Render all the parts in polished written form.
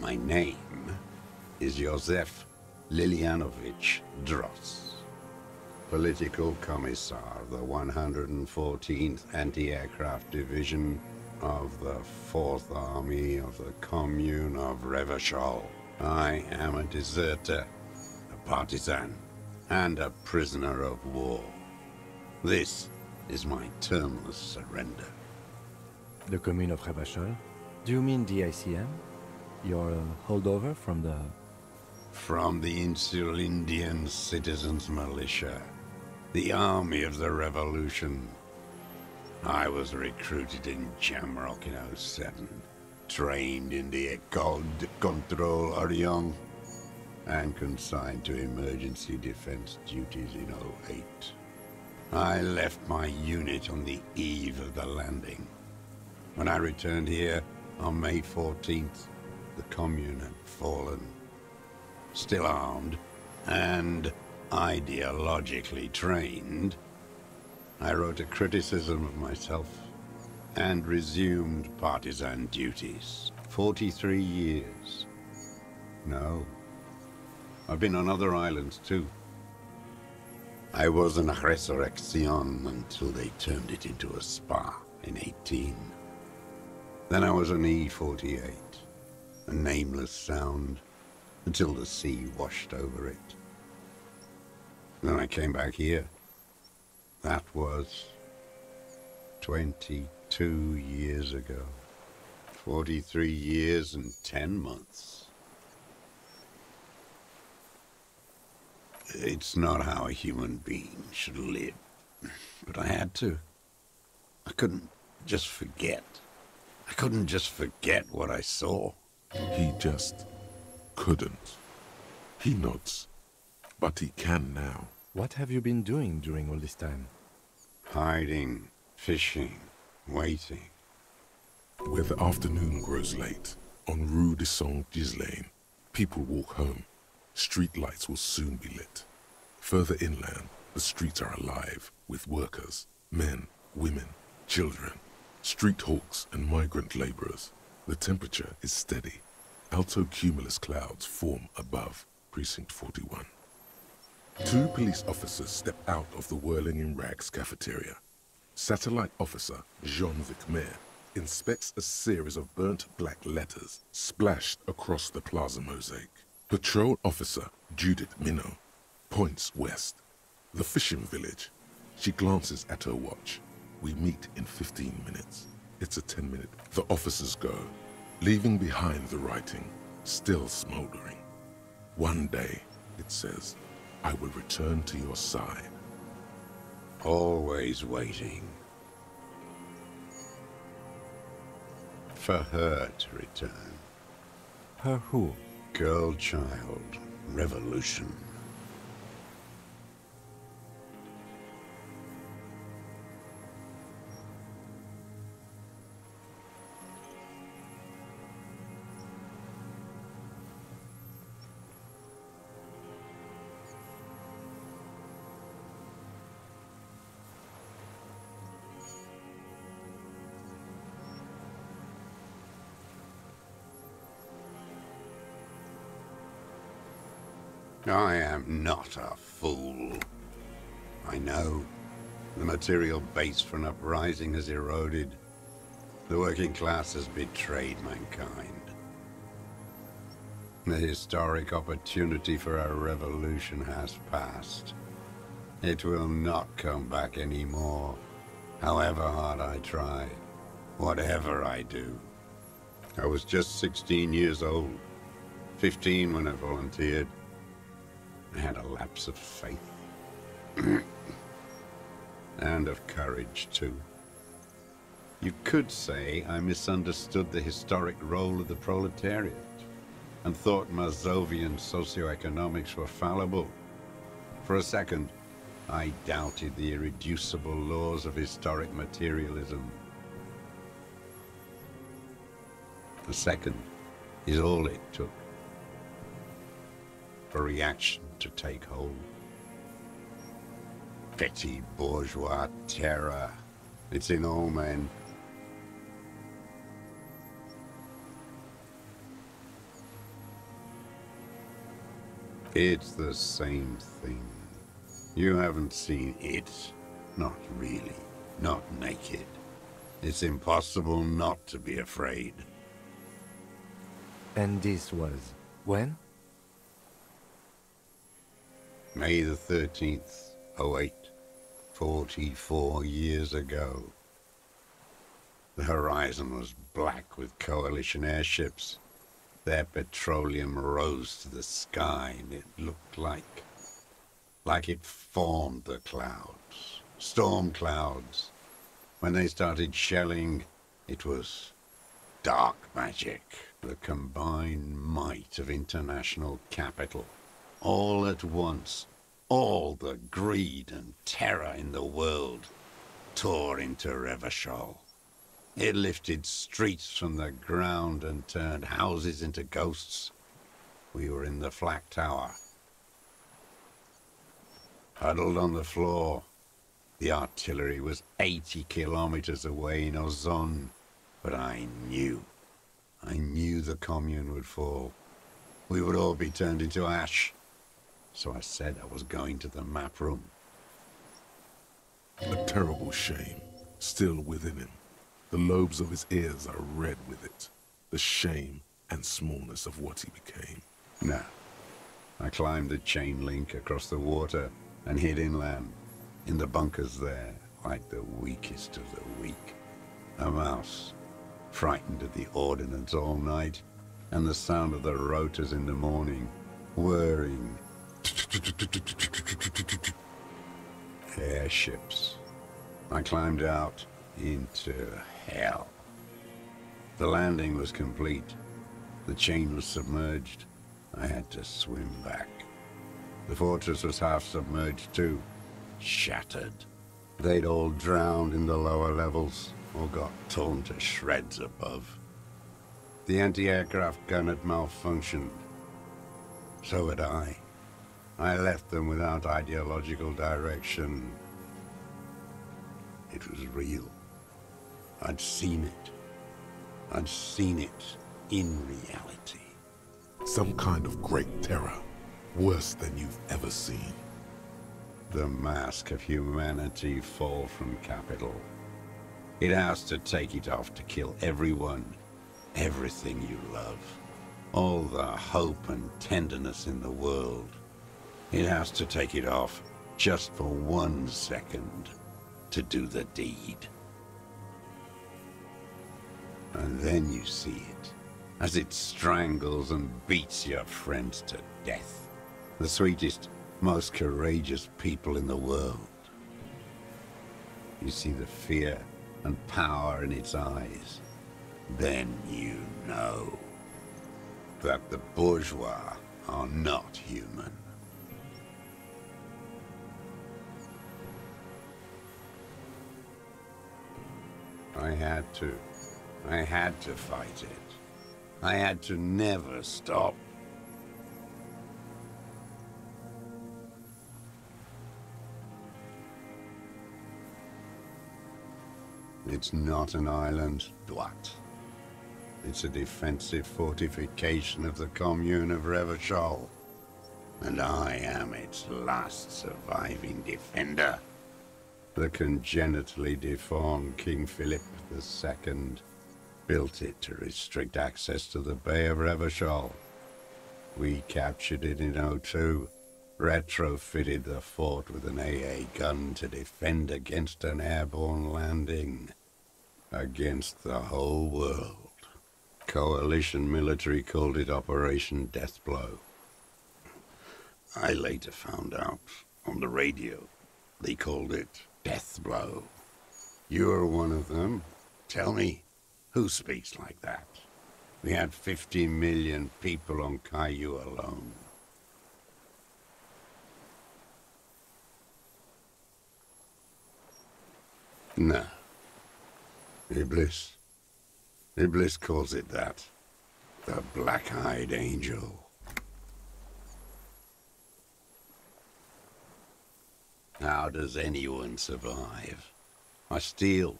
My name is Josef Lilianovich Dross, Political Commissar of the 114th Anti-Aircraft Division of the 4th Army of the Commune of Revachol. I am a deserter, a partisan, and a prisoner of war. This is my termless surrender. The Commune of Revachol? Do you mean the ICM? You're a holdover from the... From the Insulindian Citizens Militia, the army of the revolution. I was recruited in Jamrock in '07, trained in the École de Contrôle Orient, and consigned to emergency defense duties in '08. I left my unit on the eve of the landing. When I returned here on May 14th, the Commune had fallen. Still armed and ideologically trained, I wrote a criticism of myself and resumed partisan duties. 43 years. No, I've been on other islands too. I was an Resurrection until they turned it into a spa in 18. Then I was an E-48, a nameless sound, until the sea washed over it. Then I came back here. That was 22 years ago. 43 years and 10 months. It's not how a human being should live. But I had to. I couldn't just forget. I couldn't just forget what I saw. He just couldn't. He nods, but he can now. What have you been doing during all this time? Hiding, fishing, waiting. Where the afternoon grows late, on Rue de Saint-Ghislain, people walk home. Street lights will soon be lit. Further inland, the streets are alive with workers, men, women, children, street hawks and migrant laborers. The temperature is steady. Alto cumulus clouds form above Precinct 41. Two police officers step out of the Whirling in Rags cafeteria. Satellite officer Jean-Vic Maire inspects a series of burnt black letters splashed across the plaza mosaic. Patrol officer Judith Minot points west. The fishing village. She glances at her watch. We meet in 15 minutes. It's a 10-minute. The officers go, leaving behind the writing, still smoldering. One day, it says, I will return to your side. Always waiting. For her to return. Her who? Girl, child, revolution. I am not a fool. I know the material base for an uprising has eroded. The working class has betrayed mankind. The historic opportunity for a revolution has passed. It will not come back anymore, however hard I try, whatever I do. I was just 16 years old, 15 when I volunteered. I had a lapse of faith. And of courage, too. You could say I misunderstood the historic role of the proletariat and thought Mazovian socioeconomics were fallible. For a second, I doubted the irreducible laws of historic materialism. A second is all it took for reaction to take hold. Petty bourgeois terror. It's in all men. It's the same thing. You haven't seen it. Not really. Not naked. It's impossible not to be afraid. And this was when? May the 13th, '08. 44 years ago. The horizon was black with Coalition airships. Their petroleum rose to the sky, and it looked like it formed the clouds. Storm clouds. When they started shelling, it was dark magic. The combined might of international capital. All at once, all the greed and terror in the world tore into Revachol. It lifted streets from the ground and turned houses into ghosts. We were in the flak tower, huddled on the floor. The artillery was 80 kilometers away in Ozon, but I knew the commune would fall. We would all be turned into ash. So I said I was going to the map room. A terrible shame, still within him. The lobes of his ears are red with it. The shame and smallness of what he became. No. I climbed the chain link across the water and hid inland, in the bunkers there, like the weakest of the weak. A mouse, frightened at the ordnance all night, and the sound of the rotors in the morning, whirring. Airships. I climbed out into hell. The landing was complete. The chain was submerged. I had to swim back. The fortress was half submerged too, shattered. They'd all drowned in the lower levels, or got torn to shreds above. The anti-aircraft gun had malfunctioned. So had I. I left them without ideological direction. It was real. I'd seen it. I'd seen it in reality. Some kind of great terror, worse than you've ever seen. The mask of humanity fall from capital. It has to take it off to kill everyone, everything you love. All the hope and tenderness in the world. It has to take it off just for 1 second to do the deed. And then you see it, as it strangles and beats your friends to death. The sweetest, most courageous people in the world. You see the fear and power in its eyes. Then you know that the bourgeois are not human. I had to fight it. I had to never stop. It's not an island, Dwat. It's a defensive fortification of the commune of Revachol. And I am its last surviving defender. The congenitally deformed King Philip II built it to restrict access to the Bay of Revachol. We captured it in '02, retrofitted the fort with an AA gun to defend against an airborne landing. Against the whole world. Coalition military called it Operation Deathblow. I later found out on the radio they called it Deathblow. You're one of them. Tell me, who speaks like that? We had 50 million people on Caillou alone. No. Iblis. Iblis calls it that. The Black-Eyed Angel. How does anyone survive? I steal.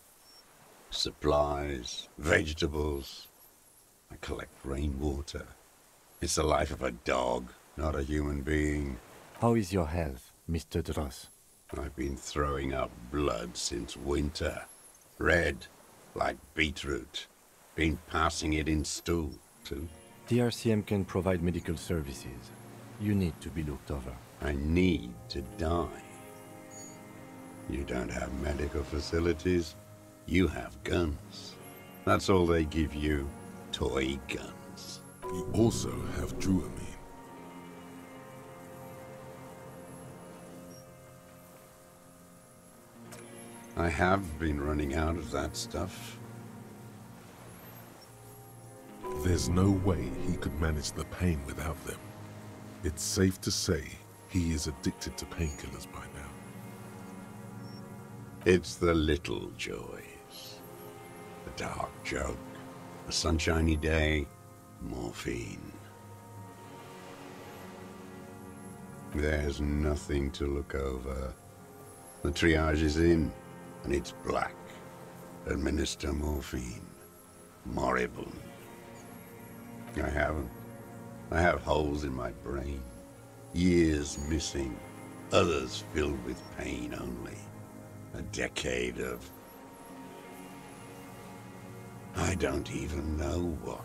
Supplies, vegetables. I collect rainwater. It's the life of a dog, not a human being. How is your health, Mr. Dross? I've been throwing up blood since winter. Red, like beetroot. Been passing it in stool, too. The RCM can provide medical services. You need to be looked over. I need to die. You don't have medical facilities. You have guns. That's all they give you. Toy guns. You also have Druamine. I have been running out of that stuff. There's no way he could manage the pain without them. It's safe to say he is addicted to painkillers by now. It's the little joys. The dark joke. A sunshiny day. Morphine. There's nothing to look over. The triage is in, and it's black. Administer morphine. Moribund. I haven't. I have holes in my brain. Years missing. Others filled with pain only. A decade of... I don't even know what.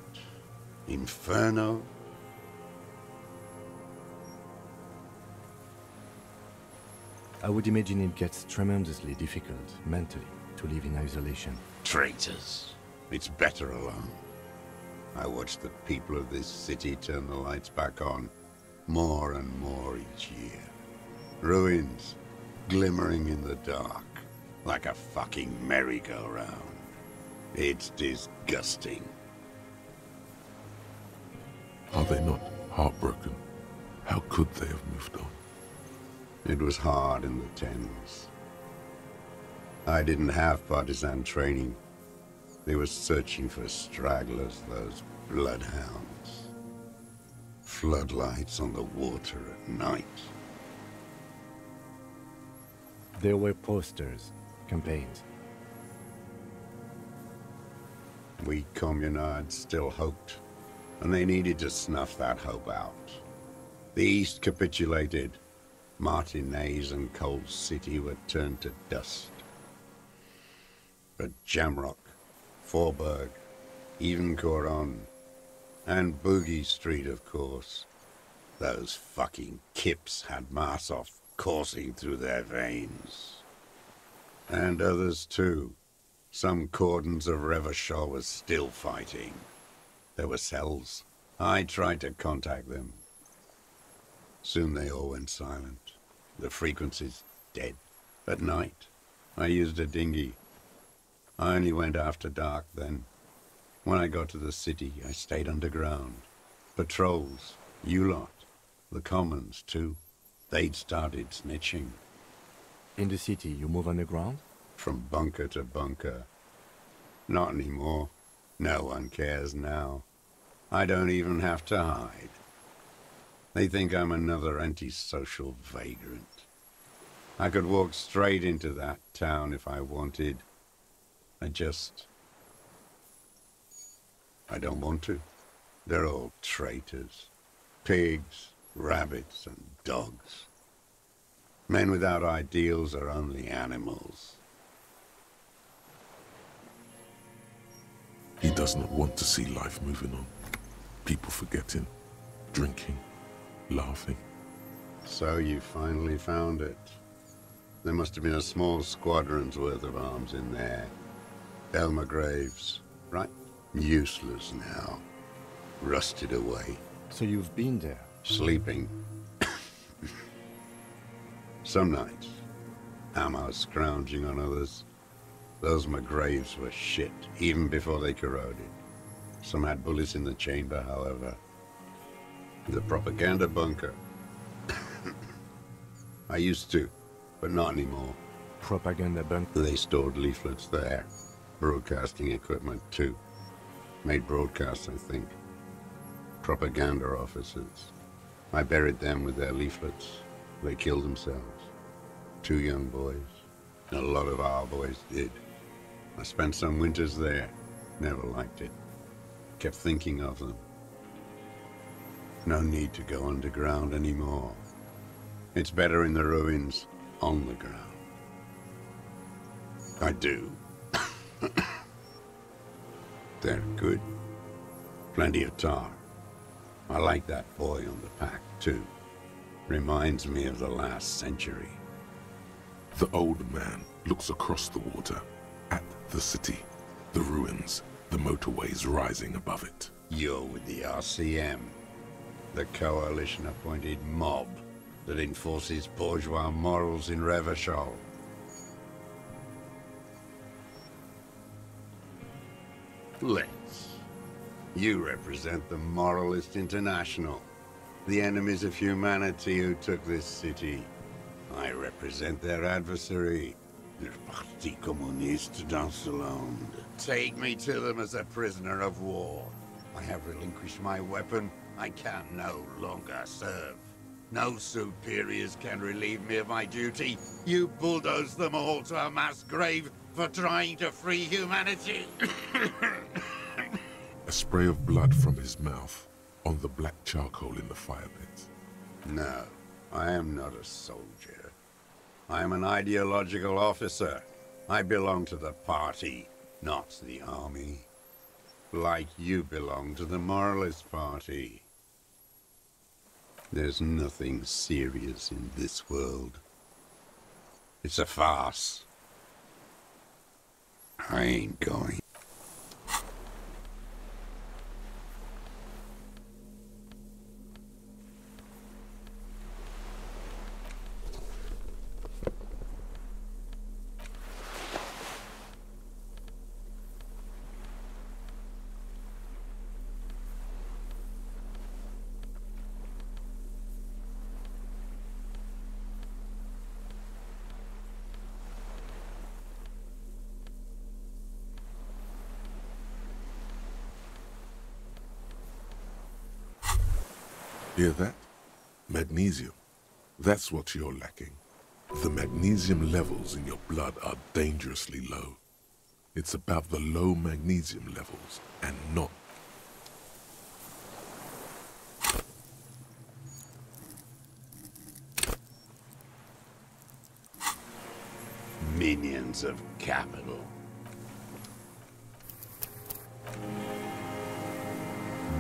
Inferno? I would imagine it gets tremendously difficult, mentally, to live in isolation. Traitors. It's better alone. I watch the people of this city turn the lights back on, more and more each year. Ruins, glimmering in the dark, like a fucking merry-go-round. It's disgusting. Are they not heartbroken? How could they have moved on? It was hard in the Thames. I didn't have partisan training. They were searching for stragglers, those bloodhounds. Floodlights on the water at night. There were posters, campaigns. We communards still hoped, and they needed to snuff that hope out. The East capitulated. Martinez and Cold City were turned to dust. But Jamrock, Forburg, even Coron, and Boogie Street, of course. Those fucking kips had Marsov coursing through their veins. And others too. Some cordons of Revachol was still fighting. There were cells. I tried to contact them. Soon they all went silent. The frequencies dead. At night, I used a dinghy. I only went after dark then. When I got to the city, I stayed underground. Patrols, you lot, the commons too. They'd started snitching. In the city, you move underground? From bunker to bunker. Not anymore. No one cares now. I don't even have to hide. They think I'm another antisocial vagrant. I could walk straight into that town if I wanted. I don't want to. They're all traitors. Pigs, rabbits, and dogs. Men without ideals are only animals. He does not want to see life moving on. People forgetting, drinking, laughing. So you finally found it. There must have been a small squadron's worth of arms in there. Elmer Graves, right? Useless now. Rusted away. So you've been there? Sleeping. Some nights. Ammo scrounging on others. Those McGraves were shit, even before they corroded. Some had bullets in the chamber, however. The propaganda bunker. I used to, but not anymore. Propaganda bunker? They stored leaflets there. Broadcasting equipment, too. Made broadcasts, I think. Propaganda officers. I buried them with their leaflets. They killed themselves. 2 young boys. A lot of our boys did. I spent some winters there. Never liked it. Kept thinking of them. No need to go underground anymore. It's better in the ruins, on the ground. I do. They're good. Plenty of tar. I like that boy on the pack, too. Reminds me of the last century. The old man looks across the water, at the city, the ruins, the motorways rising above it. You're with the RCM, the coalition-appointed mob that enforces bourgeois morals in Revachol. Let's. You represent the Moralist International, the enemies of humanity who took this city. I represent their adversary, the Parti Communiste d'Ancelonde. Take me to them as a prisoner of war. I have relinquished my weapon. I can no longer serve. No superiors can relieve me of my duty. You bulldoze them all to a mass grave for trying to free humanity. A spray of blood from his mouth on the black charcoal in the fire pit. No, I am not a soldier. I am an ideological officer. I belong to the party, not the army. Like you belong to the Moralist Party. There's nothing serious in this world. It's a farce. I ain't going. Hear that? Magnesium. That's what you're lacking. The magnesium levels in your blood are dangerously low. It's about the low magnesium levels and not... Minions of capital.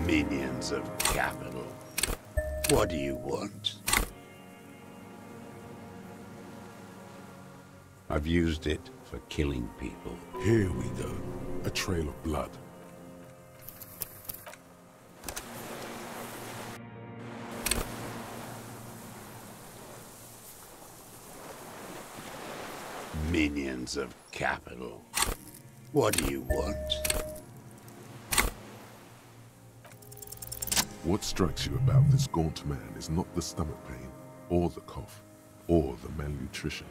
Minions of capital. What do you want? I've used it for killing people. Here we go. A trail of blood. Minions of capital. What do you want? What strikes you about this gaunt man is not the stomach pain, or the cough, or the malnutrition.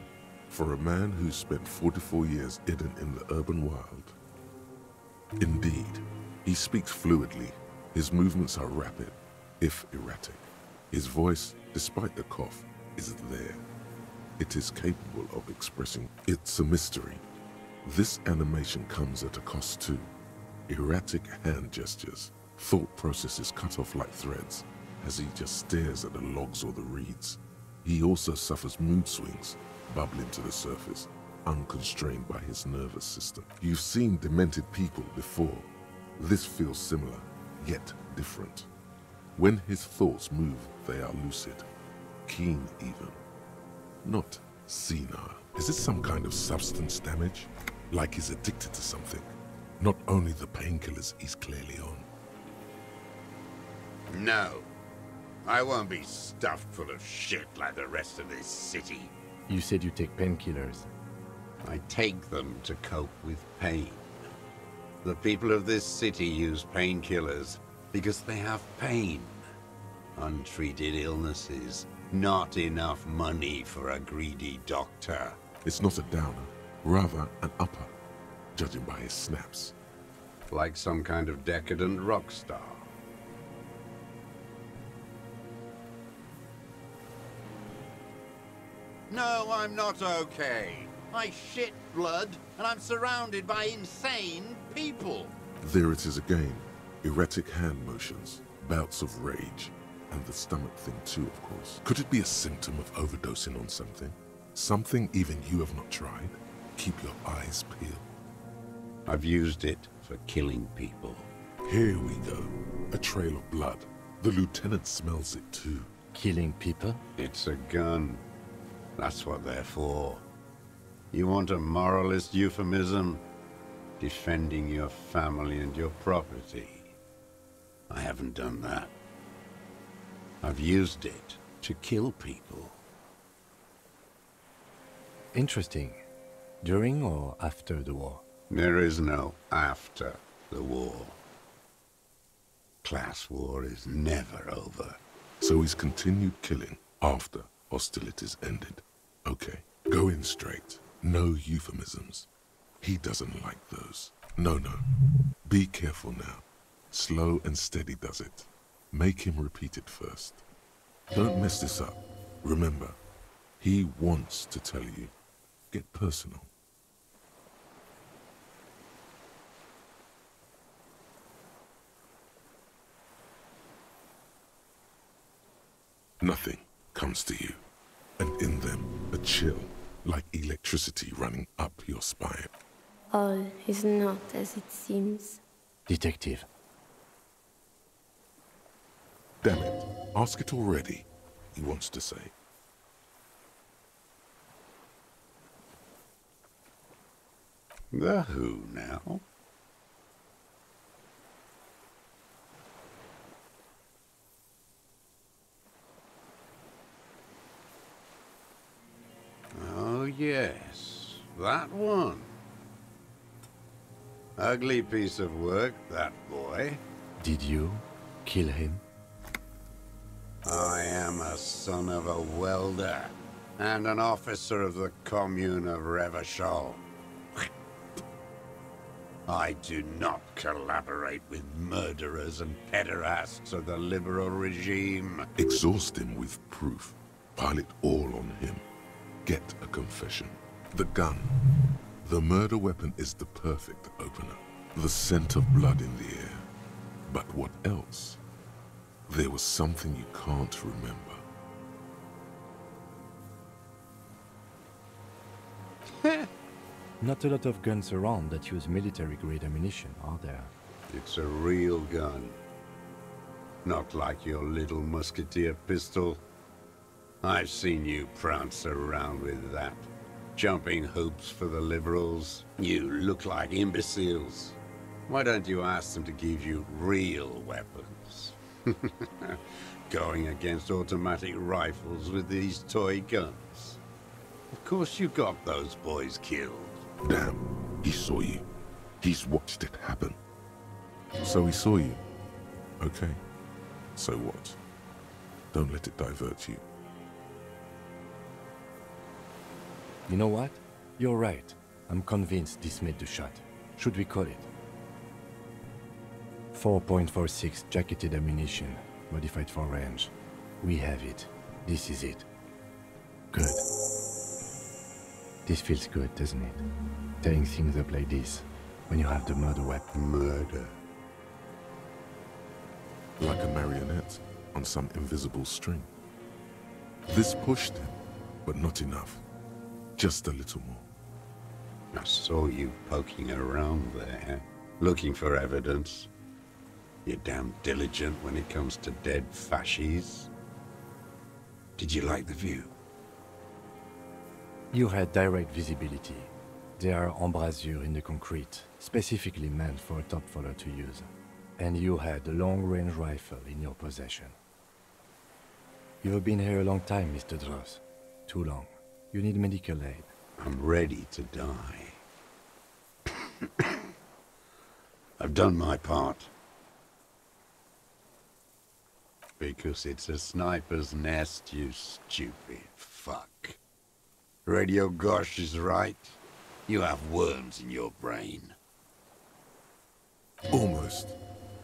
For a man who's spent 44 years hidden in the urban wild. Indeed, he speaks fluidly. His movements are rapid, if erratic. His voice, despite the cough, is there. It is capable of expressing. It's a mystery. This animation comes at a cost too. Erratic hand gestures. Thought processes cut off like threads as he just stares at the logs or the reeds. He also suffers mood swings, bubbling to the surface, unconstrained by his nervous system. You've seen demented people before. This feels similar, yet different. When his thoughts move, they are lucid, keen even. Not senile. Is it some kind of substance damage? Like he's addicted to something? Not only the painkillers he's clearly on. No. I won't be stuffed full of shit like the rest of this city. You said you take painkillers. I take them to cope with pain. The people of this city use painkillers because they have pain. Untreated illnesses. Not enough money for a greedy doctor. It's not a downer, rather an upper, judging by his snaps. Like some kind of decadent rock star. No, I'm not okay. I shit blood, and I'm surrounded by insane people. There it is again. Erratic hand motions, bouts of rage, And the stomach thing too, of course. Could it be a symptom of overdosing on something? Something even you have not tried? Keep your eyes peeled. I've used it for killing people. Here we go. A trail of blood. The lieutenant smells it too. Killing people? It's a gun. That's what they're for. You want a moralist euphemism? Defending your family and your property. I haven't done that. I've used it to kill people. Interesting. During or after the war? There is no after the war. Class war is never over. So he's continued killing after hostilities ended. Okay, go in straight. No euphemisms. He doesn't like those. No. Be careful now. Slow and steady does it. Make him repeat it first. Don't mess this up. Remember, he wants to tell you. Get personal. Nothing comes to you, and in them a chill, like electricity running up your spine. All is not as it seems. Detective. Damn it, ask it already, he wants to say. The who now? Oh yes, that one. Ugly piece of work, that boy. Did you kill him? I am a son of a welder and an officer of the commune of Revachol. I do not collaborate with murderers and pederasts of the liberal regime. Exhaust him with proof. Pile it all on him. Get a confession. The gun. The murder weapon is the perfect opener. The scent of blood in the air. But what else? There was something you can't remember. Not a lot of guns around that use military-grade ammunition, are there? It's a real gun. Not like your little musketeer pistol. I've seen you prance around with that. Jumping hoops for the liberals. You look like imbeciles. Why don't you ask them to give you real weapons? Going against automatic rifles with these toy guns. Of course you got those boys killed. Damn, he saw you. He's watched it happen. So he saw you. Okay. So what? Don't let it divert you. You know what? You're right. I'm convinced this made the shot. Should we call it? 4.46 jacketed ammunition, modified for range. We have it. This is it. Good. This feels good, doesn't it? Tearing things up like this, when you have the murder weapon. Murder. Like a marionette on some invisible string. This pushed him, but not enough. Just a little more. I saw you poking around there, looking for evidence. You're damn diligent when it comes to dead fascies. Did you like the view? You had direct visibility. There are embrasures in the concrete, specifically meant for a top follower to use. And you had a long-range rifle in your possession. You've been here a long time, Mr. Dross. Too long. You need medical aid. I'm ready to die. I've done my part. Because it's a sniper's nest, you stupid fuck. Radio Gosh is right. You have worms in your brain. Almost.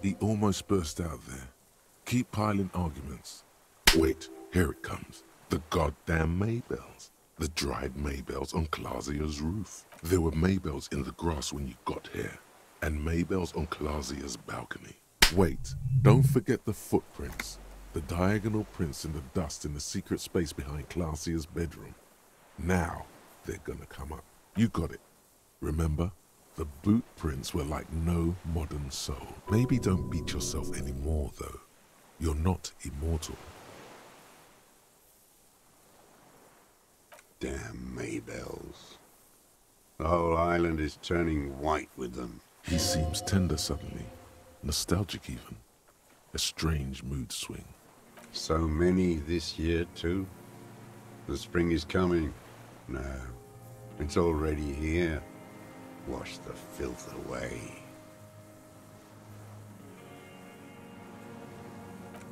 He almost burst out there. Keep piling arguments. Wait, here it comes. The goddamn Maybells. The dried Maybells on Clazia's roof. There were Maybells in the grass when you got here. And Maybells on Clazia's balcony. Wait, don't forget the footprints. The diagonal prints in the dust in the secret space behind Classia's bedroom. Now, they're gonna come up. You got it. Remember? The boot prints were like no modern soul. Maybe don't beat yourself anymore, though. You're not immortal. Damn Maybells. The whole island is turning white with them. He seems tender suddenly. Nostalgic even. A strange mood swing. So many this year, too. The spring is coming. No, it's already here. Wash the filth away.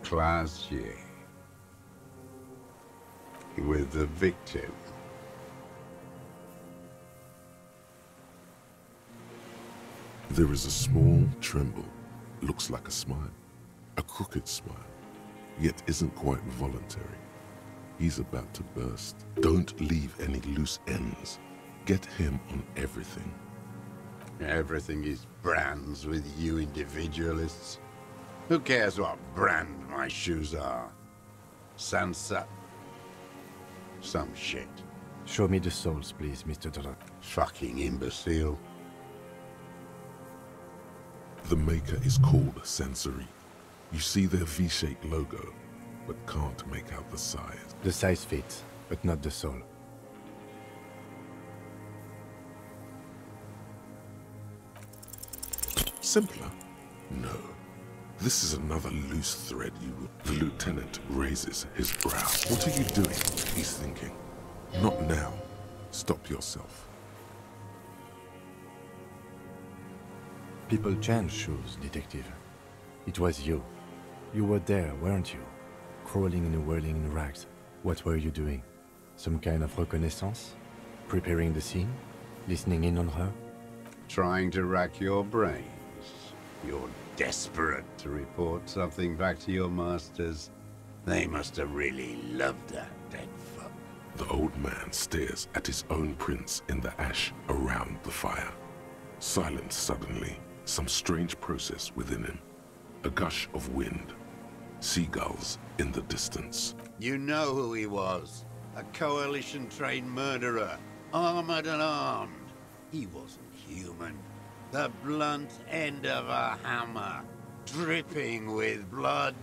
Classier. With the victim. There is a small tremble. Looks like a smile. A crooked smile. Yet isn't quite voluntary. He's about to burst. Don't leave any loose ends. Get him on everything. Everything is brands with you individualists. Who cares what brand my shoes are? Sansa. Some shit. Show me the souls, please, Mr. Dross. Fucking imbecile. The maker is called Sensory. You see their V-shaped logo, but can't make out the size. The size fits, but not the soul. Simpler? No. This is another loose thread The lieutenant raises his brow. What are you doing? He's thinking. Not now. Stop yourself. People change shoes, detective. It was you. You were there, weren't you? Crawling and whirling in rags. What were you doing? Some kind of reconnaissance? Preparing the scene? Listening in on her? Trying to rack your brains. You're desperate to report something back to your masters. They must have really loved that dead fuck. The old man stares at his own prints in the ash around the fire. Silent suddenly, some strange process within him. A gush of wind. Seagulls in the distance. You know who he was. A coalition-trained murderer. Armored and armed. He wasn't human. The blunt end of a hammer. Dripping with blood.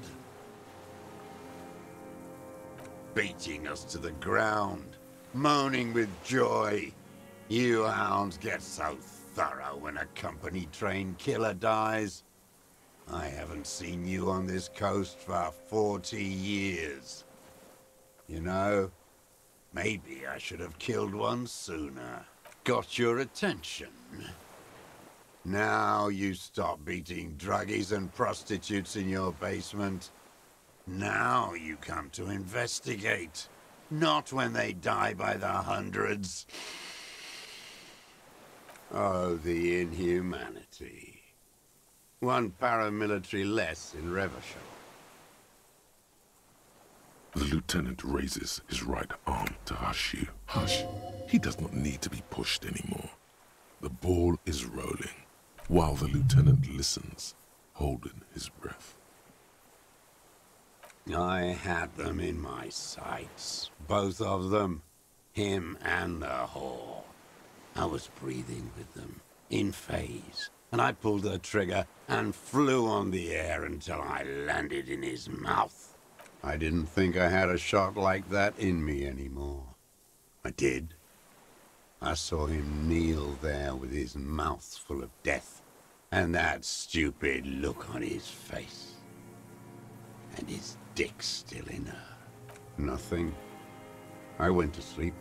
Beating us to the ground. Moaning with joy. You hounds get so thorough when a company-trained killer dies. I haven't seen you on this coast for 40 years. You know, maybe I should have killed one sooner. Got your attention. Now you stop beating druggies and prostitutes in your basement. Now you come to investigate. Not when they die by the hundreds. Oh, the inhumanity. One paramilitary less in Revachol. The lieutenant raises his right arm to hush you. Hush. He does not need to be pushed anymore. The ball is rolling, while the lieutenant listens, holding his breath. I had them in my sights. Both of them. Him and the whore. I was breathing with them, in phase. And I pulled the trigger and flew on the air until I landed in his mouth. I didn't think I had a shot like that in me anymore. I did. I saw him kneel there with his mouth full of death, and that stupid look on his face. And his dick still in her. Nothing. I went to sleep.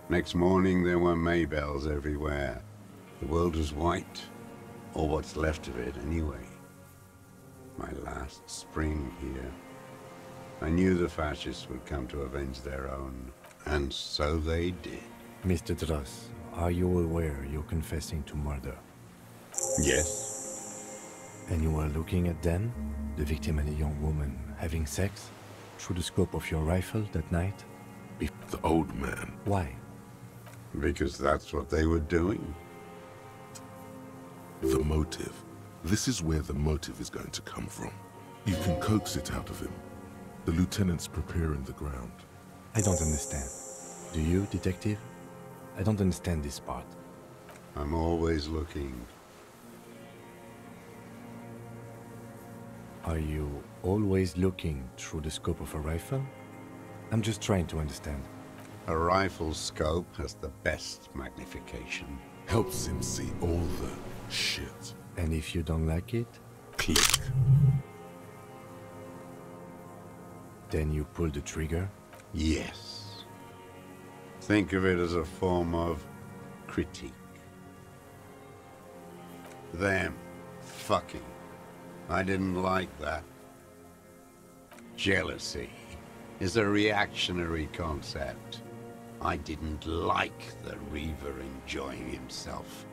Next morning there were Maybells everywhere. The world was white. Or what's left of it, anyway. My last spring here. I knew the fascists would come to avenge their own, and so they did. Mr. Dross, are you aware you're confessing to murder? Yes. And you were looking at them, the victim and a young woman, having sex, through the scope of your rifle that night? The old man. Why? Because that's what they were doing. The motive. This is where the motive is going to come from. You can coax it out of him, The lieutenant's preparing the ground. I don't understand. Do you, detective? I don't understand this part. I'm always looking. Are you always looking through the scope of a rifle? I'm just trying to understand. A rifle's scope has the best magnification. Helps him see all the shit. And if you don't like it, Click. then you pull the trigger? Yes. Think of it as a form of critique. Them fucking. I didn't like that. Jealousy is a reactionary concept. I didn't like the Reaver enjoying himself,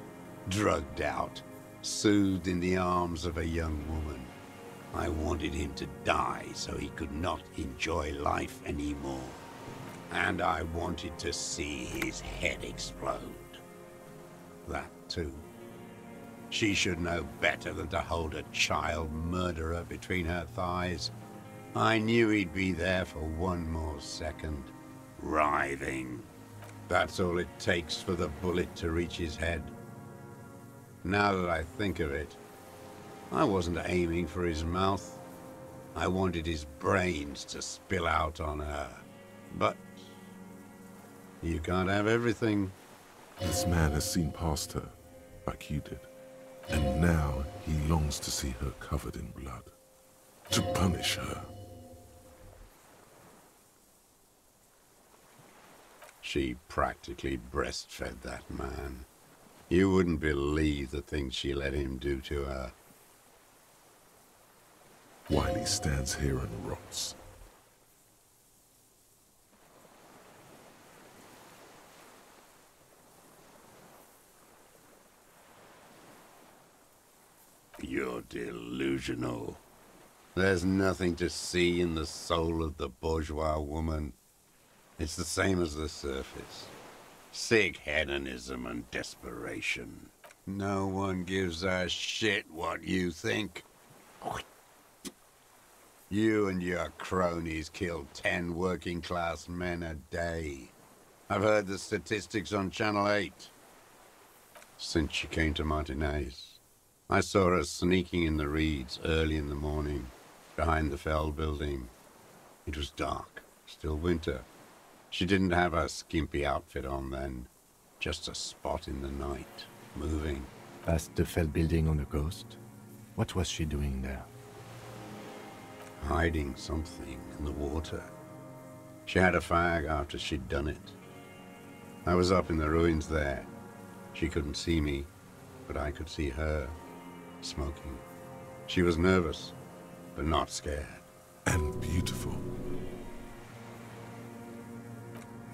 drugged out, soothed in the arms of a young woman. I wanted him to die so he could not enjoy life anymore. And I wanted to see his head explode. That too. She should know better than to hold a child murderer between her thighs. I knew he'd be there for one more second, writhing. That's all it takes for the bullet to reach his head. Now that I think of it, I wasn't aiming for his mouth. I wanted his brains to spill out on her. But you can't have everything. This man has seen past her, like you did. And now he longs to see her covered in blood. To punish her. She practically breastfed that man. You wouldn't believe the things she let him do to her. While he stands here and rots. You're delusional. There's nothing to see in the soul of the bourgeois woman. It's the same as the surface. Sick hedonism and desperation. No one gives a shit what you think. You and your cronies kill 10 working-class men a day. I've heard the statistics on Channel 8. Since she came to Martinez, I saw her sneaking in the reeds early in the morning, behind the Feld building. It was dark, still winter. She didn't have her skimpy outfit on then, just a spot in the night, moving. Past the Feld building on the coast? What was she doing there? Hiding something in the water. She had a fag after she'd done it. I was up in the ruins there. She couldn't see me, but I could see her, smoking. She was nervous, but not scared. And beautiful.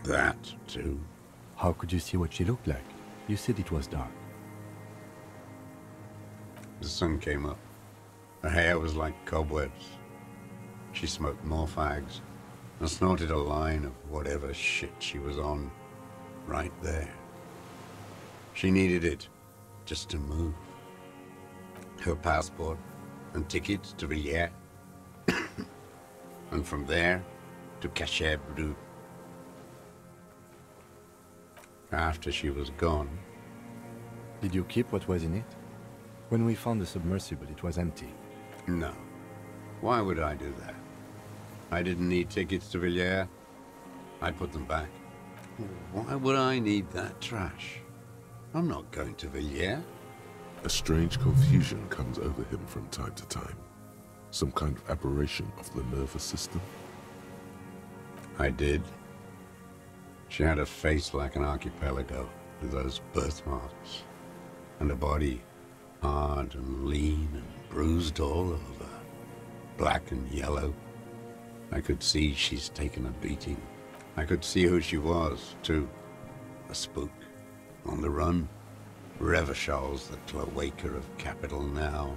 That, too. How could you see what she looked like? You said it was dark. The sun came up. Her hair was like cobwebs. She smoked more fags and snorted a line of whatever shit she was on right there. She needed it just to move. Her passport and tickets to Villiers. And from there to Cachet Brut. After she was gone. Did you keep what was in it? When we found the submersible, it was empty. No. Why would I do that? I didn't need tickets to Villiers. I put them back. Why would I need that trash? I'm not going to Villiers. A strange confusion comes over him from time to time. Some kind of aberration of the nervous system. I did. She had a face like an archipelago with those birthmarks. And a body hard and lean and bruised all over. Black and yellow. I could see she's taken a beating. I could see who she was, too. A spook. On the run. Revachol's the cloaca of capital now.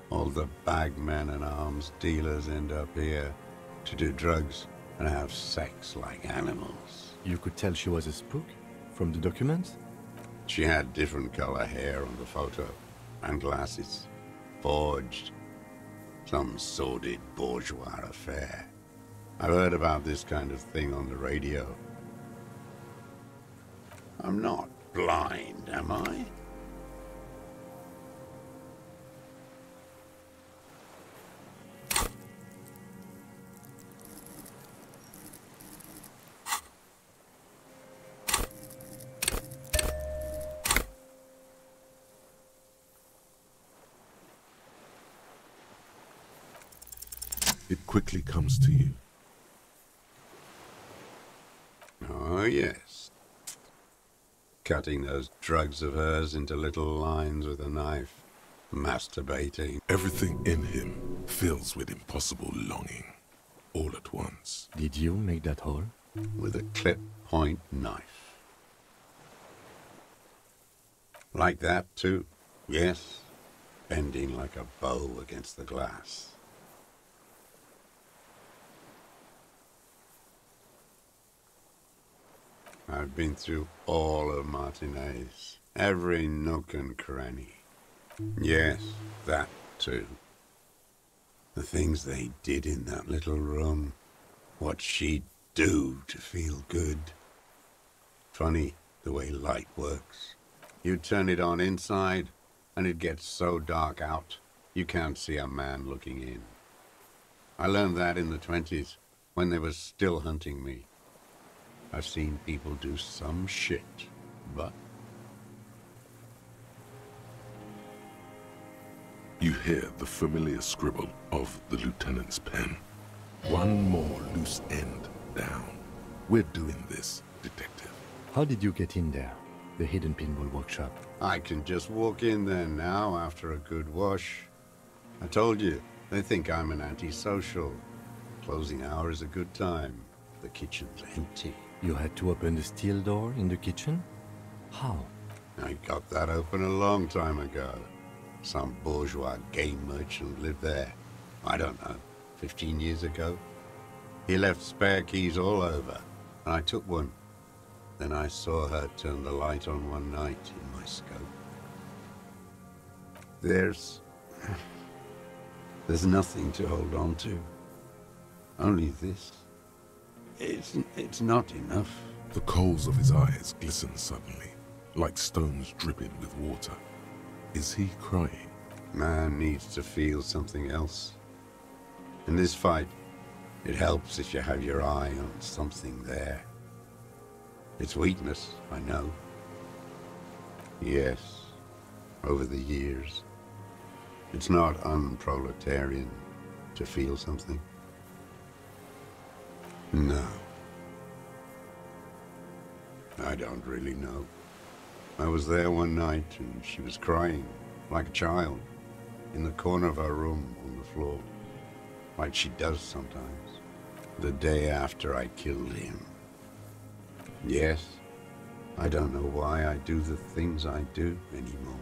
All the bagmen and arms dealers end up here to do drugs and have sex like animals. You could tell she was a spook? From the documents? She had different color hair on the photo, and glasses. Forged. Some sordid bourgeois affair. I've heard about this kind of thing on the radio. I'm not blind, am I? It quickly comes to you. Oh, yes. Cutting those drugs of hers into little lines with a knife. Masturbating. Everything in him fills with impossible longing, all at once. Did you make that hole? With a clip-point knife. Like that, too. Yes. Bending like a bow against the glass. I've been through all of Martinez, every nook and cranny. Yes, that too. The things they did in that little room, what she'd do to feel good. Funny the way light works. You turn it on inside, and it gets so dark out, you can't see a man looking in. I learned that in the 20s, when they were still hunting me. I've seen people do some shit, but... You hear the familiar scribble of the lieutenant's pen. One more loose end down. We're doing this, detective. How did you get in there? The hidden pinball workshop. I can just walk in there now after a good wash. I told you, they think I'm an antisocial. Closing hour is a good time. The kitchen's empty. You had to open the steel door in the kitchen? How? I got that open a long time ago. Some bourgeois game merchant lived there. I don't know, 15 years ago. He left spare keys all over, and I took one. Then I saw her turn the light on one night in my scope. There's nothing to hold on to. Only this. It's not enough. The coals of his eyes glisten suddenly, like stones dripping with water. Is he crying? Man needs to feel something else. In this fight, it helps if you have your eye on something there. It's weakness, I know. Yes, over the years. It's not unproletarian to feel something. No. I don't really know. I was there one night and she was crying, like a child, in the corner of her room on the floor, like she does sometimes, the day after I killed him. Yes, I don't know why I do the things I do anymore.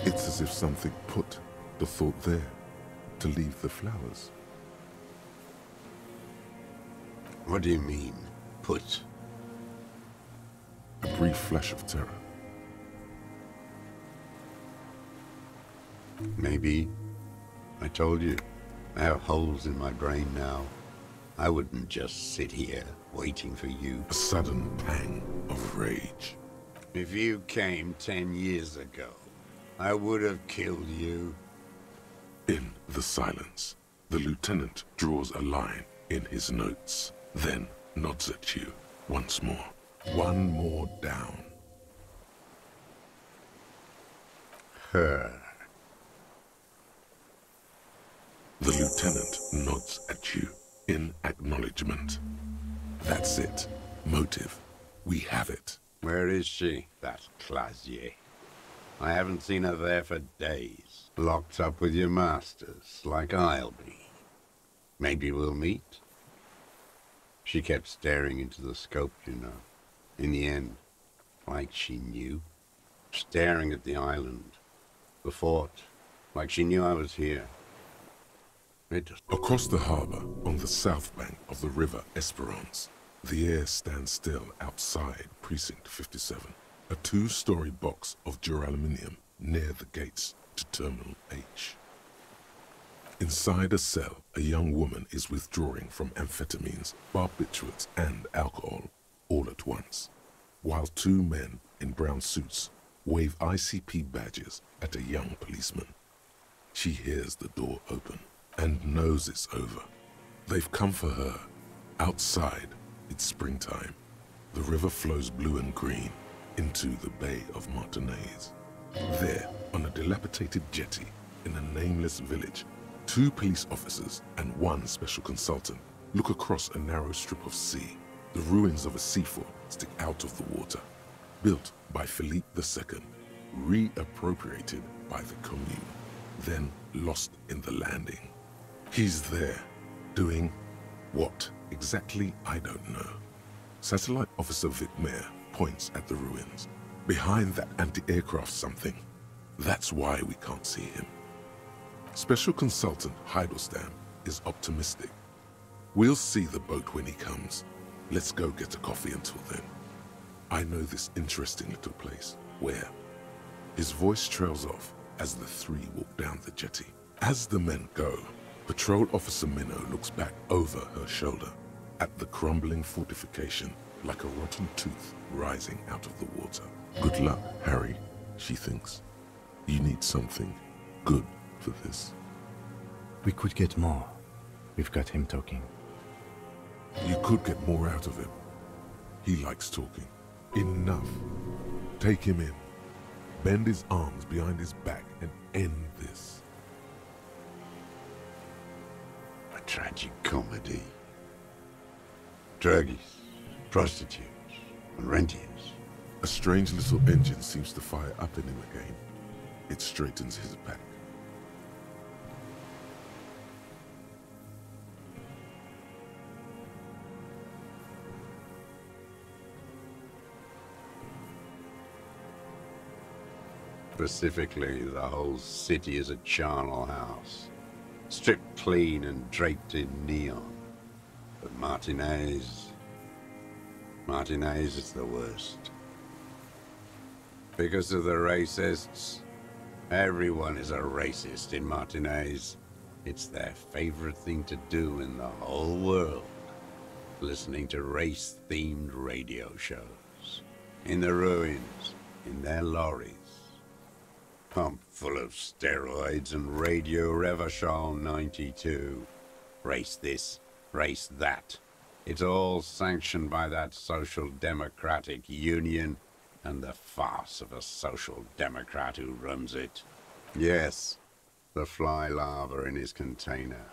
It's as if something put the thought there, to leave the flowers. What do you mean, put? A brief flash of terror. Maybe. I told you, I have holes in my brain now. I wouldn't just sit here waiting for you. A sudden pang of rage. If you came 10 years ago, I would have killed you. In the silence, the lieutenant draws a line in his notes, then nods at you once more. One more down. Her. The lieutenant nods at you in acknowledgement. That's it. Motive. We have it. Where is she, that Clazier? I haven't seen her there for days. Locked up with your masters, like I'll be. Maybe we'll meet? She kept staring into the scope, you know. In the end, like she knew. Staring at the island. The fort. Like she knew I was here. It just... Across the harbor, on the south bank of the river Esperance, the air stands still outside Precinct 57. A two-story box of duraluminium near the gates to Terminal H. Inside a cell, a young woman is withdrawing from amphetamines, barbiturates, and alcohol all at once, while two men in brown suits wave ICP badges at a young policeman. She hears the door open and knows it's over. They've come for her. Outside, it's springtime. The river flows blue and green into the Bay of Martinez. There, on a dilapidated jetty in a nameless village, two police officers and one special consultant look across a narrow strip of sea. The ruins of a sea fort stick out of the water, built by Philippe II, reappropriated by the Commune, then lost in the landing. He's there, doing what exactly, I don't know. Satellite Officer Vic Mayer points at the ruins. Behind that anti-aircraft something. That's why we can't see him. Special Consultant Heidelstam is optimistic. We'll see the boat when he comes. Let's go get a coffee until then. I know this interesting little place. Where? His voice trails off as the three walk down the jetty. As the men go, Patrol Officer Minnow looks back over her shoulder at the crumbling fortification like a rotten tooth rising out of the water. Good luck, Harry, she thinks. You need something good for this. We could get more. We've got him talking. You could get more out of him. He likes talking. Enough. Take him in. Bend his arms behind his back and end this. A tragic comedy. Druggies, prostitutes, and rentiers. A strange little engine seems to fire up in him again. It straightens his back. Specifically, the whole city is a charnel house, stripped clean and draped in neon. But Martinez is the worst. Because of the racists, everyone is a racist in Martinez. It's their favorite thing to do in the whole world, listening to race-themed radio shows. In the ruins, in their lorries, pumped full of steroids and Radio Revachol 92. Race this, race that. It's all sanctioned by that Social Democratic Union and the farce of a Social Democrat who runs it. Yes, the fly larva in his container.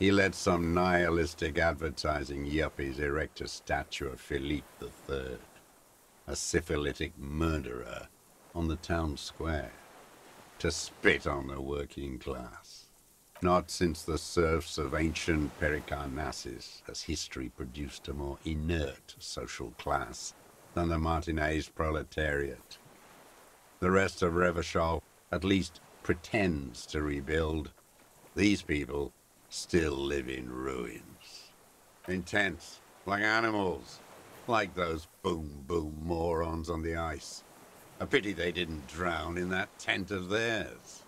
He let some nihilistic advertising yuppies erect a statue of Philippe III, a syphilitic murderer, on the town square, to spit on the working class. Not since the serfs of ancient Pericarnassus has history produced a more inert social class than the Martinez proletariat. The rest of Revachol at least pretends to rebuild. These people still live in ruins. In tents, like animals, like those boom-boom morons on the ice. A pity they didn't drown in that tent of theirs.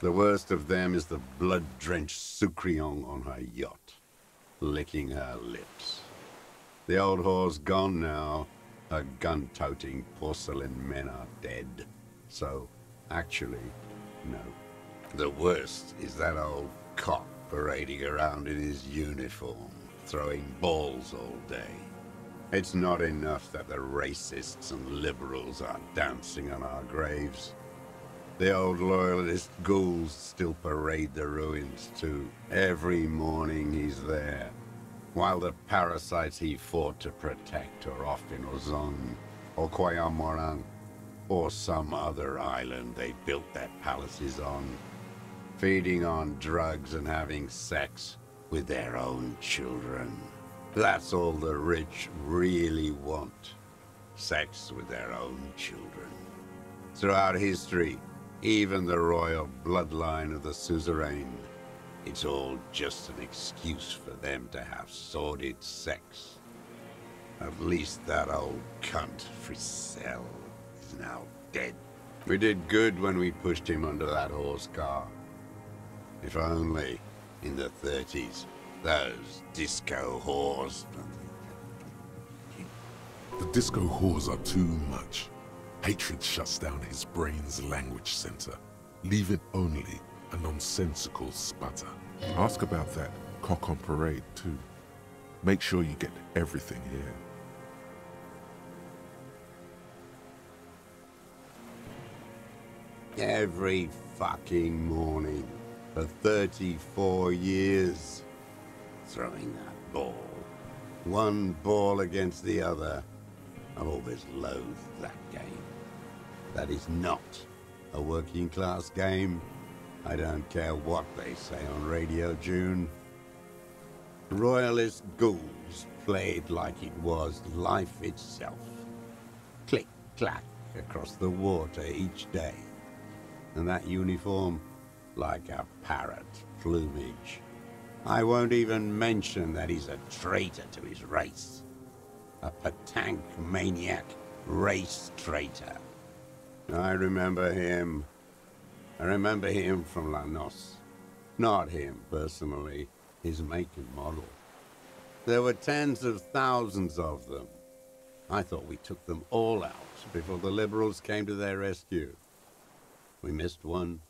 The worst of them is the blood-drenched Sucrion on her yacht, licking her lips. The old whore's gone now. Her gun-toting porcelain men are dead. So, actually, no. The worst is that old cop parading around in his uniform, throwing balls all day. It's not enough that the racists and liberals are dancing on our graves. The old loyalist ghouls still parade the ruins too. Every morning he's there, while the parasites he fought to protect are off in Ozon, or Quayamorang, or some other island they built their palaces on, feeding on drugs and having sex with their own children. That's all the rich really want. Sex with their own children. Throughout history, even the royal bloodline of the suzerain, it's all just an excuse for them to have sordid sex. At least that old cunt, Frisell. He's now dead. We did good when we pushed him under that horse car. If only, in the 30s, those disco whores... The disco whores are too much. Hatred shuts down his brain's language center, leaving only a nonsensical sputter. Ask about that cock on parade too. Make sure you get everything here. Every fucking morning for 34 years. Throwing that ball. One ball against the other. I've always loathed that game. That is not a working class game. I don't care what they say on Radio June. Royalist ghouls played like it was life itself. Click, clack across the water each day. And that uniform, like a parrot plumage. I won't even mention that he's a traitor to his race. A Patank maniac race traitor. I remember him. I remember him from La Noce. Not him, personally. His make and model. There were tens of thousands of them. I thought we took them all out before the Liberals came to their rescue. We missed one.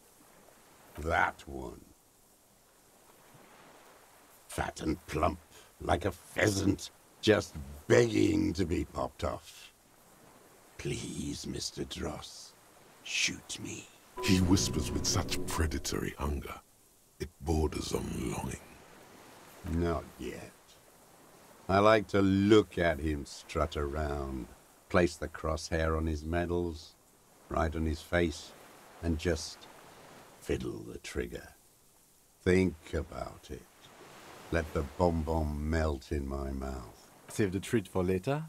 That one. Fat and plump, like a pheasant, just begging to be popped off. Please, Mr. Dross, shoot me. He whispers with such predatory hunger, it borders on longing. Not yet. I like to look at him strut around, place the crosshair on his medals, right on his face, and just fiddle the trigger. Think about it. Let the bomb melt in my mouth. Save the treat for later?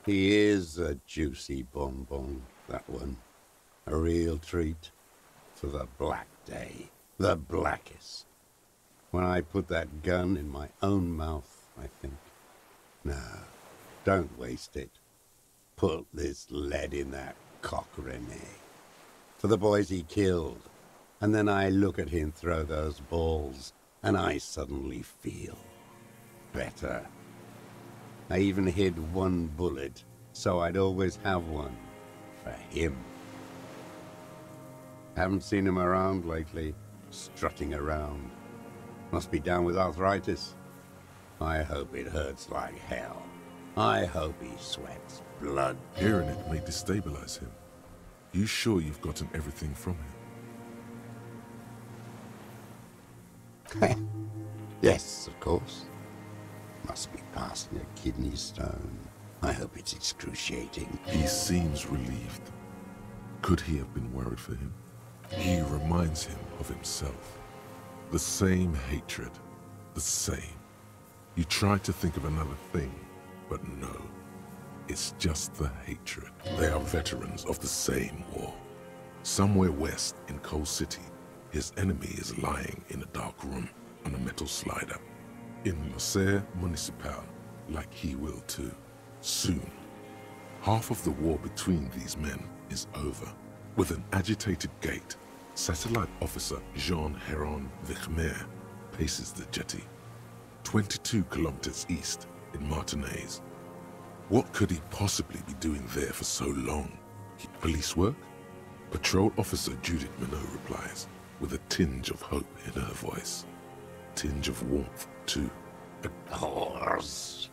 He is a juicy bonbon, that one. A real treat for the black day. The blackest. When I put that gun in my own mouth, I think. No, don't waste it. Put this lead in that cock, René. For the boys he killed. And then I look at him throw those balls, and I suddenly feel better. I even hid one bullet, so I'd always have one for him. Haven't seen him around lately, strutting around. Must be down with arthritis. I hope it hurts like hell. I hope he sweats blood. Hearing it may destabilize him. You sure you've gotten everything from him? Yes, of course. Must be passing a kidney stone. I hope it's excruciating. He seems relieved. Could he have been worried for him? He reminds him of himself. The same hatred. The same. You try to think of another thing, but no. It's just the hatred. They are veterans of the same war. Somewhere west in Coal City, his enemy is lying in a dark room on a metal slider. In Losser Municipal, like he will too. Soon. Half of the war between these men is over. With an agitated gait, Satellite Officer Jean Heron Vichmer paces the jetty. 22 kilometers east in Martinez. What could he possibly be doing there for so long? Police work? Patrol Officer Judith Minot replies, with a tinge of hope in her voice. Tinge of warmth, too. Horse.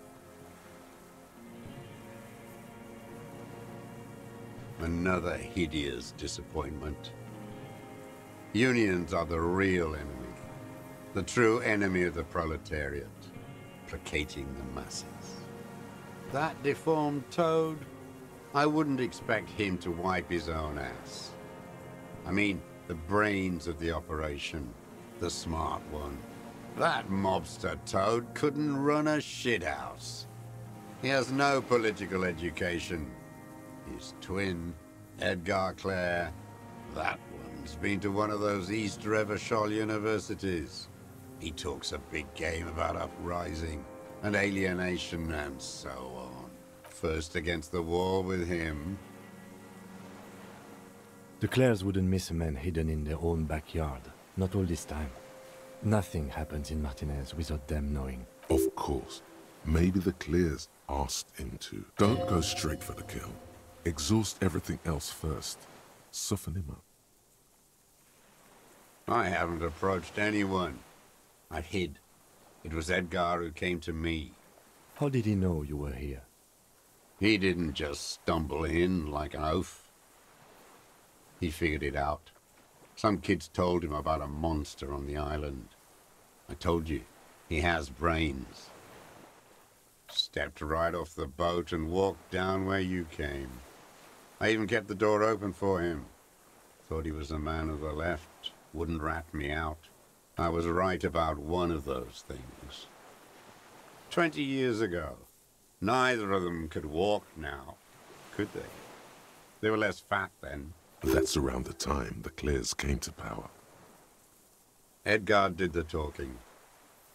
Another hideous disappointment. Unions are the real enemy. The true enemy of the proletariat. Placating the masses. That deformed toad? I wouldn't expect him to wipe his own ass. I mean, the brains of the operation. The smart one. That mobster toad couldn't run a shithouse. He has no political education. His twin, Edgar Clare, that one's been to one of those East Revachol universities. He talks a big game about uprising and alienation and so on. First against the wall with him, The Clares wouldn't miss a man hidden in their own backyard. Not all this time. Nothing happens in Martinez without them knowing. Of course. Maybe the Clares asked him to. Don't go straight for the kill. Exhaust everything else first. Soften him up. I haven't approached anyone. I hid. It was Edgar who came to me. How did he know you were here? He didn't just stumble in like an oaf. He figured it out. Some kids told him about a monster on the island. I told you, he has brains. Stepped right off the boat and walked down where you came. I even kept the door open for him. Thought he was a man of the left, wouldn't rat me out. I was right about one of those things. 20 years ago, neither of them could walk now, could they? They were less fat then. That's around the time the Clares came to power. Edgar did the talking.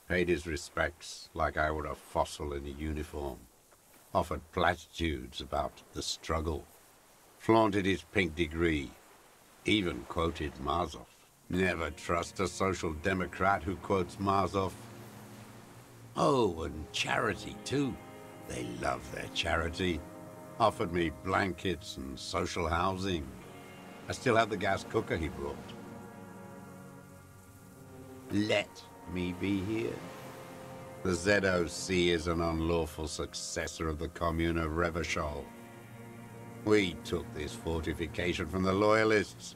Paid his respects like I were a fossil in a uniform. Offered platitudes about the struggle. Flaunted his pink degree. Even quoted Marzoff. Never trust a social democrat who quotes Marzoff. Oh, and charity too. They love their charity. Offered me blankets and social housing. I still have the gas cooker he brought. Let me be here. The ZOC is an unlawful successor of the Commune of Revachol. We took this fortification from the Loyalists.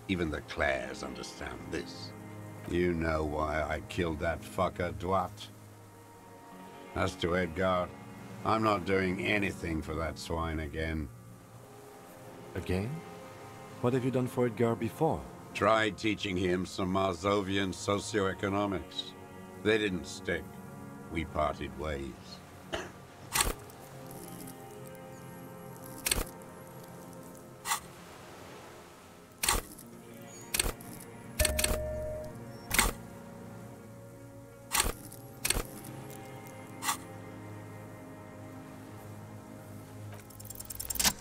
Even the Clares understand this. You know why I killed that fucker, Duat. As to Edgar, I'm not doing anything for that swine again. Again? What have you done for Edgar before? Tried teaching him some Marzovian socioeconomics. They didn't stick. We parted ways.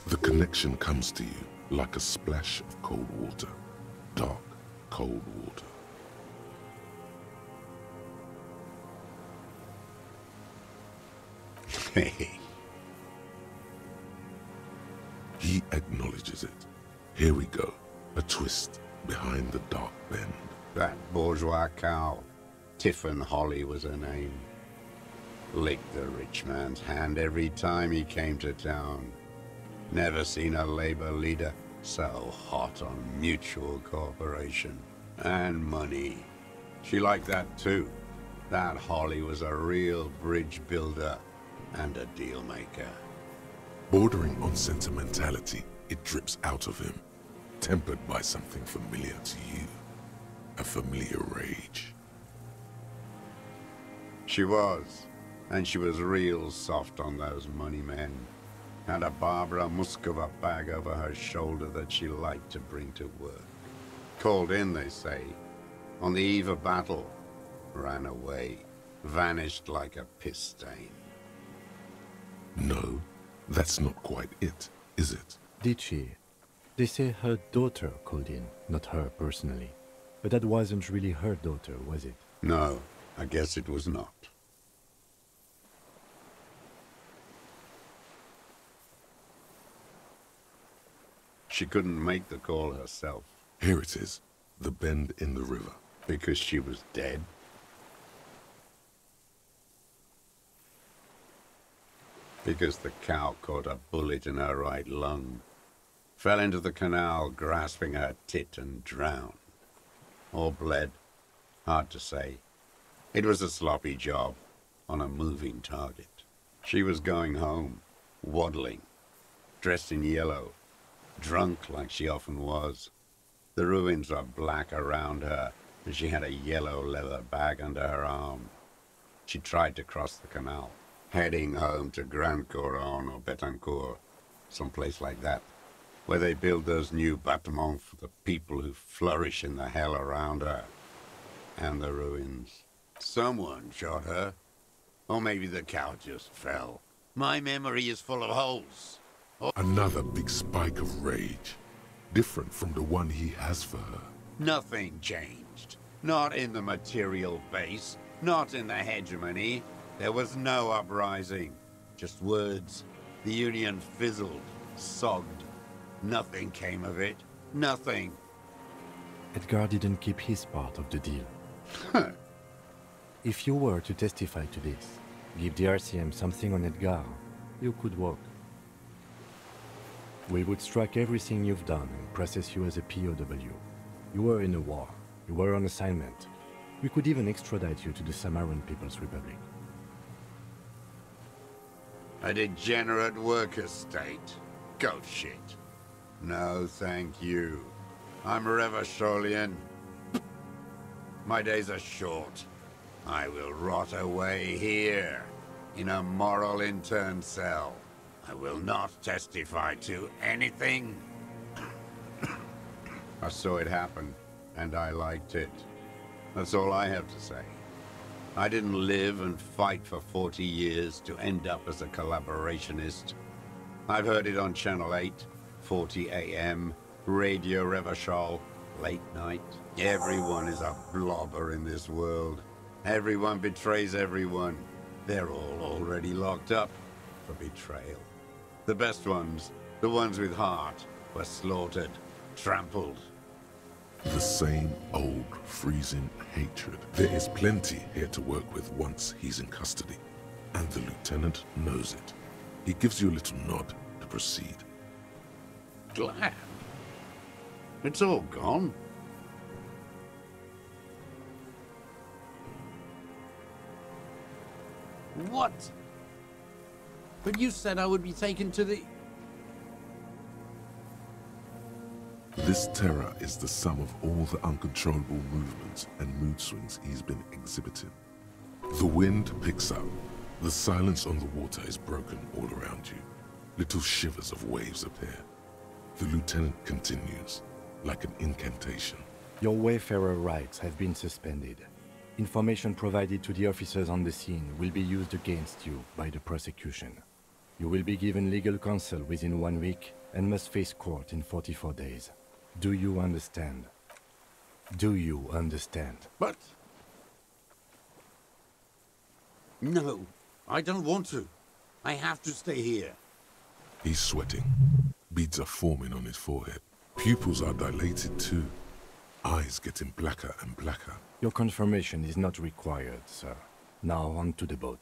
The connection comes to you like a splash of cold water. Dark, cold water. He acknowledges it. Here we go. A twist behind the dark bend. That bourgeois cow, Tiffin Holly was her name. Licked the rich man's hand every time he came to town. Never seen a labor leader so hot on mutual cooperation. And money. She liked that too. That Holly was a real bridge builder and a deal maker. Bordering on sentimentality, it drips out of him, tempered by something familiar to you. A familiar rage. She was. And she was real soft on those money men. Had a Barbara Muskova bag over her shoulder that she liked to bring to work. Called in, they say, on the eve of battle. Ran away. Vanished like a piss stain. No, that's not quite it, is it? Did she? They say her daughter called in, not her personally. But that wasn't really her daughter, was it? No, I guess it was not. She couldn't make the call herself. Here it is, the bend in the river. Because she was dead. Because the cow caught a bullet in her right lung. Fell into the canal, grasping her tit, and drowned. Or bled. Hard to say. It was a sloppy job, on a moving target. She was going home, waddling, dressed in yellow, drunk like she often was. The ruins were black around her, and she had a yellow leather bag under her arm. She tried to cross the canal, heading home to Grand Couronne or Betancourt, someplace like that, where they build those new bâtiments for the people who flourish in the hell around her, and the ruins. Someone shot her, or maybe the cow just fell. My memory is full of holes. Another big spike of rage. different from the one he has for her. Nothing changed. Not in the material base, not in the hegemony. There was no uprising. Just words. The Union fizzled, sogged. Nothing came of it. Nothing. Edgar didn't keep his part of the deal. If you were to testify to this, give the RCM something on Edgar, you could walk. We would strike everything you've done and process you as a POW. You were in a war. You were on assignment. We could even extradite you to the Samaran People's Republic. A degenerate worker state. Go shit. No, thank you. I'm Revacholian. My days are short. I will rot away here, in a moral intern cell. I will not testify to anything. I saw it happen, and I liked it. That's all I have to say. I didn't live and fight for 40 years to end up as a collaborationist. I've heard it on Channel 8, 40 AM, Radio Revachol, late night. Everyone is a blobber in this world. Everyone betrays everyone. They're all already locked up for betrayal. The best ones, the ones with heart, were slaughtered, trampled. The same old freezing hatred. There is plenty here to work with once he's in custody. And the lieutenant knows it. He gives you a little nod to proceed. Glad. It's all gone. What? But you said I would be taken to the... This terror is the sum of all the uncontrollable movements and mood swings he's been exhibiting. The wind picks up. The silence on the water is broken all around you. Little shivers of waves appear. The lieutenant continues, like an incantation. Your Wayfarer rights have been suspended. Information provided to the officers on the scene will be used against you by the prosecution. You will be given legal counsel within 1 week and must face court in 44 days. Do you understand? Do you understand? But... No, I don't want to. I have to stay here. He's sweating. Beads are forming on his forehead. Pupils are dilated too. Eyes getting blacker and blacker. Your confirmation is not required, sir. Now on to the boat.